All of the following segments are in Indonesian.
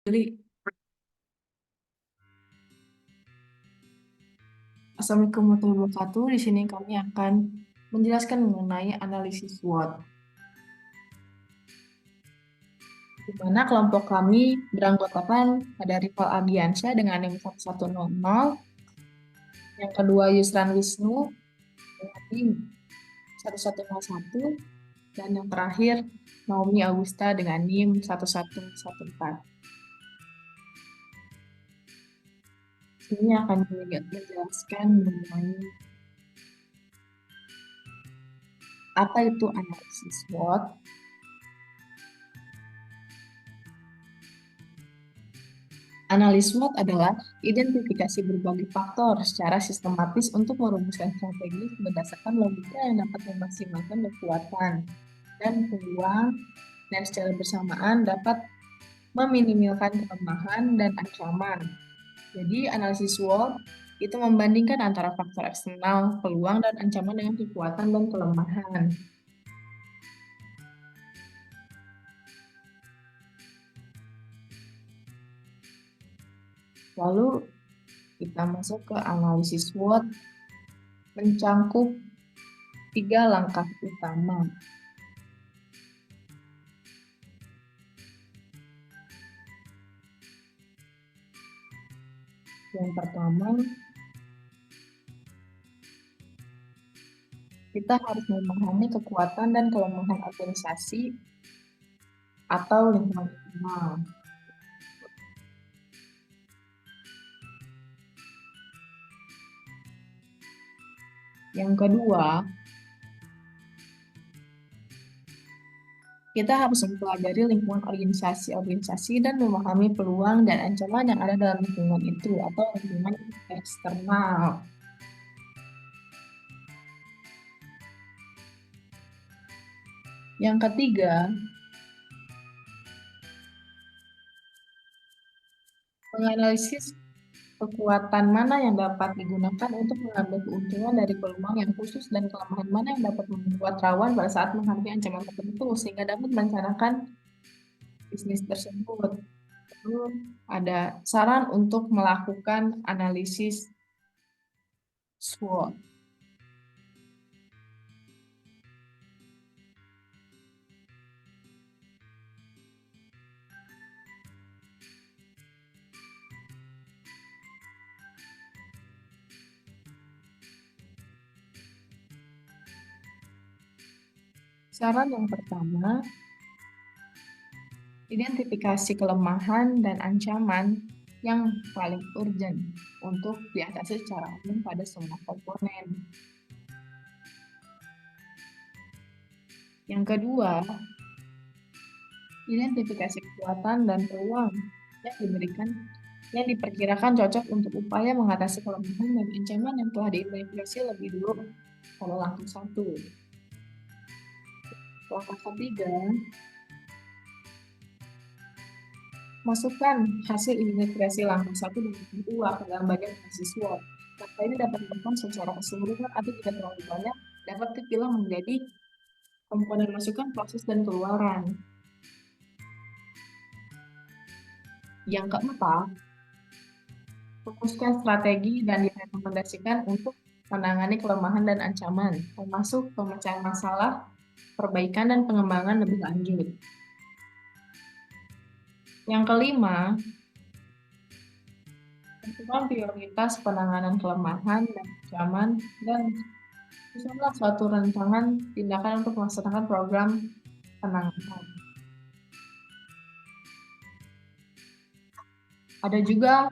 Jadi, Assalamualaikum warahmatullahi wabarakatuh. Di sini kami akan menjelaskan mengenai analisis SWOT, di mana kelompok kami beranggotakan ada Rival Ardiansyah dengan NIM 1100, yang kedua Yusran Wisnu dengan NIM 1101, dan yang terakhir Naomi Augusta dengan NIM 1114. Ini akan menjelaskan mengenai apa itu analisis SWOT. Analis SWOT adalah identifikasi berbagai faktor secara sistematis untuk merumuskan strategi berdasarkan logika yang dapat memaksimalkan kekuatan dan peluang, dan secara bersamaan dapat meminimalkan kelemahan dan ancaman. Jadi, analisis SWOT itu membandingkan antara faktor eksternal, peluang, dan ancaman dengan kekuatan dan kelemahan. Lalu, kita masuk ke analisis SWOT mencangkup 3 langkah utama. Yang pertama, kita harus memahami kekuatan dan kelemahan organisasi atau lingkungan internal. Yang kedua, kita harus mempelajari lingkungan organisasi dan memahami peluang dan ancaman yang ada dalam lingkungan itu atau lingkungan eksternal. Yang ketiga, menganalisis kekuatan mana yang dapat digunakan untuk mengambil keuntungan dari peluang yang khusus dan kelemahan mana yang dapat membuat rawan pada saat menghadapi ancaman tertentu sehingga dapat merencanakan bisnis tersebut. Lalu ada saran untuk melakukan analisis SWOT. Saran yang pertama, identifikasi kelemahan dan ancaman yang paling urgent untuk diatasi secara umum pada semua komponen. Yang kedua, identifikasi kekuatan dan peluang yang diperkirakan cocok untuk upaya mengatasi kelemahan dan ancaman yang telah diidentifikasi lebih dulu pada langkah 1. Langkah ketiga, masukkan hasil identifikasi langkah 1 dan langkah 2 ke dalam bagian analisis SWOT. Data ini dapat dilakukan secara keseluruhan atau jika terlalu banyak, dapat dipilah menjadi komponen masukan, proses, dan keluaran. Yang keempat, fokuskan strategi dan direkomendasikan untuk menangani kelemahan dan ancaman, termasuk pemecahan masalah, perbaikan, dan pengembangan lebih lanjut. Yang kelima, tentukan prioritas penanganan kelemahan dan ancaman dan susunlah suatu rancangan tindakan untuk melaksanakan program penanganan. Ada juga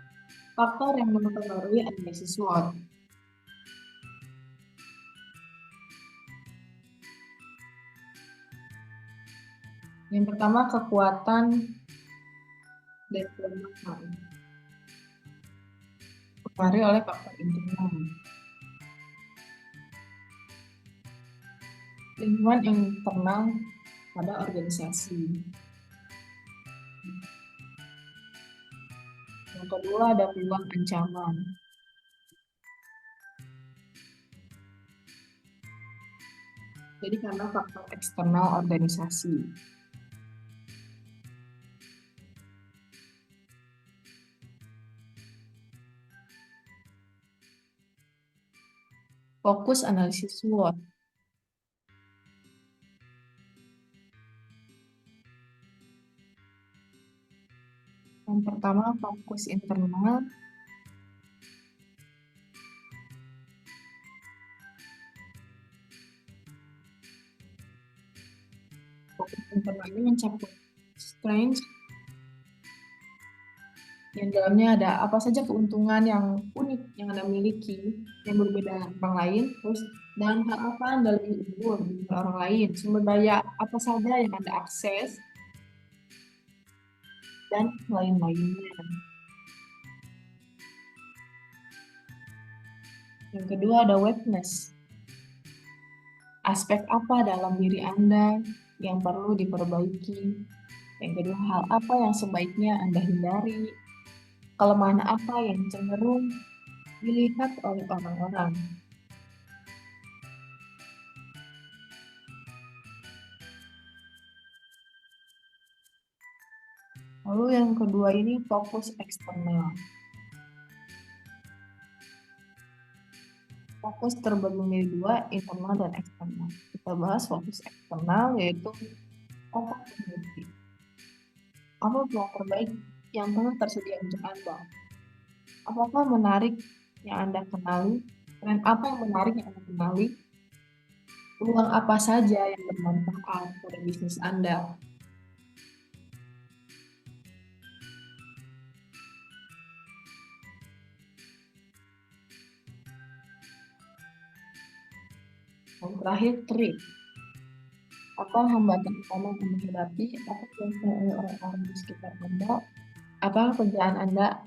faktor yang mempengaruhi analisis SWOT. Yang pertama, kekuatan dan kelemahan dipengaruhi oleh faktor internal. Lingkungan internal pada organisasi. Yang kedua, ada peluang ancaman. Jadi karena faktor eksternal organisasi. Fokus analisis SWOT. Yang pertama, fokus internal. Fokus internal ini mencakup strength, yang dalamnya ada apa saja keuntungan yang unik yang Anda miliki, yang berbeda dengan orang lain, terus dan hal apa Anda lebih unggul dari orang lain, sumber daya apa saja yang Anda akses, dan lain-lainnya. Yang kedua ada weakness. Aspek apa dalam diri Anda yang perlu diperbaiki? Yang kedua, hal apa yang sebaiknya Anda hindari? Kelemahan apa yang cenderung dilihat oleh orang-orang? Lalu yang kedua ini fokus eksternal. Fokus terbagi menjadi dua, internal dan eksternal. Kita bahas fokus eksternal yaitu opportunity. Apa peluang terbaik yang telah tersedia untuk Anda? Apakah menarik yang Anda kenali? Tren apa yang menarik yang Anda kenali? Peluang apa saja yang bermanfaat pada bisnis Anda? Dan terakhir, threat. Apa hambatan utama yang Anda hadapi? Apa yang dilakukan oleh orang-orang di sekitar Anda? Apakah kerjaan Anda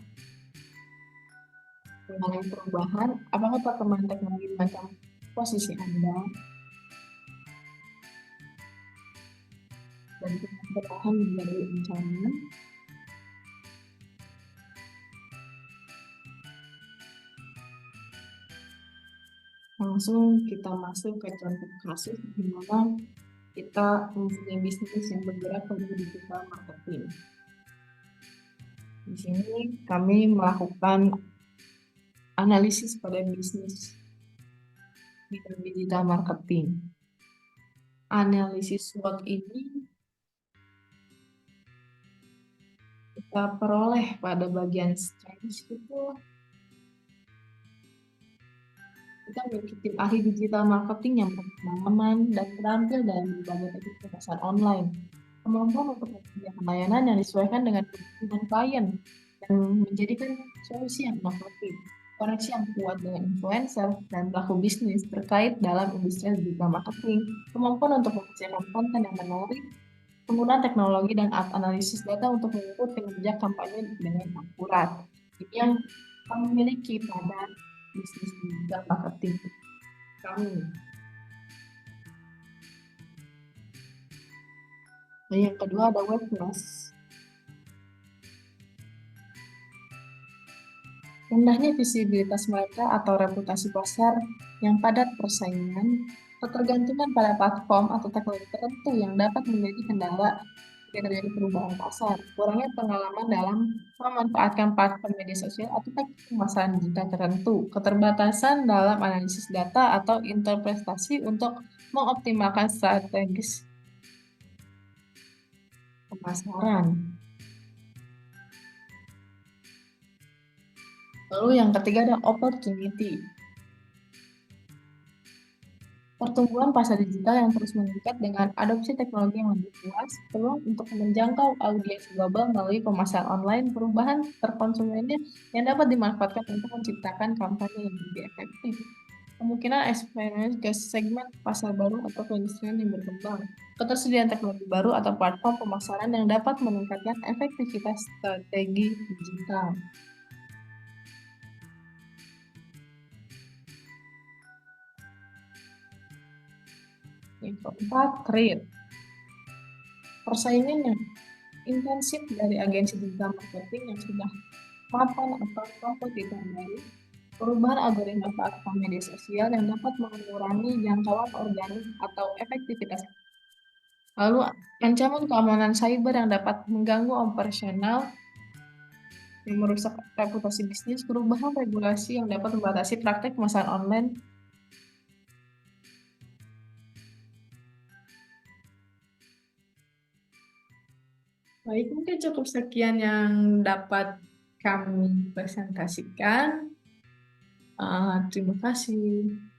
mengalami perubahan? Apakah perkembangan teknologi mengancam posisi Anda? Dan kita bertahan dari bencana. Langsung kita masuk ke contoh kasus di mana kita mempunyai bisnis yang bergerak pada digital marketing. Di sini kami melakukan analisis pada bisnis di digital marketing. Analisis SWOT ini kita peroleh pada bagian strength itu kita memiliki tim ahli digital marketing yang berpengalaman dan terampil dalam berbagai teknik pemasaran online. Kemampuan untuk menyediakan layanan yang disesuaikan dengan kebutuhan klien dan menjadikan solusi yang inovatif. Koneksi yang kuat dengan influencer dan pelaku bisnis terkait dalam industri digital marketing. Kemampuan untuk menghasilkan konten yang menarik, penggunaan teknologi dan analisis data untuk mengukur kinerja kampanye dengan akurat. Ini yang kami miliki pada bisnis digital marketing kami. Dan yang kedua ada weakness. Rendahnya visibilitas mereka atau reputasi pasar yang padat persaingan, ketergantungan pada platform atau teknologi tertentu yang dapat menjadi kendala jika terjadi perubahan pasar, kurangnya pengalaman dalam memanfaatkan platform media sosial atau teknik pemasaran digital tertentu, keterbatasan dalam analisis data atau interpretasi untuk mengoptimalkan strategis pemasaran. Lalu yang ketiga ada opportunity. Pertumbuhan pasar digital yang terus meningkat dengan adopsi teknologi yang lebih luas, peluang untuk menjangkau audiens global melalui pemasaran online, perubahan terkonsumennya yang dapat dimanfaatkan untuk menciptakan kampanye yang lebih efektif. Kemungkinan ekspansi ke segmen pasar baru atau perindustrian yang berkembang, ketersediaan teknologi baru atau platform pemasaran yang dapat meningkatkan efektivitas strategi digital. Yang keempat, trade. Persaingan yang intensif dari agensi digital marketing yang sudah mapan atau kompetitor baru, perubahan algoritma platform media sosial yang dapat mengurangi jangkauan organik atau efektivitas. Lalu, ancaman keamanan cyber yang dapat mengganggu operasional yang merusak reputasi bisnis, perubahan regulasi yang dapat membatasi praktek pemasaran online, Baik, mungkin cukup sekian yang dapat kami presentasikan. Terima kasih.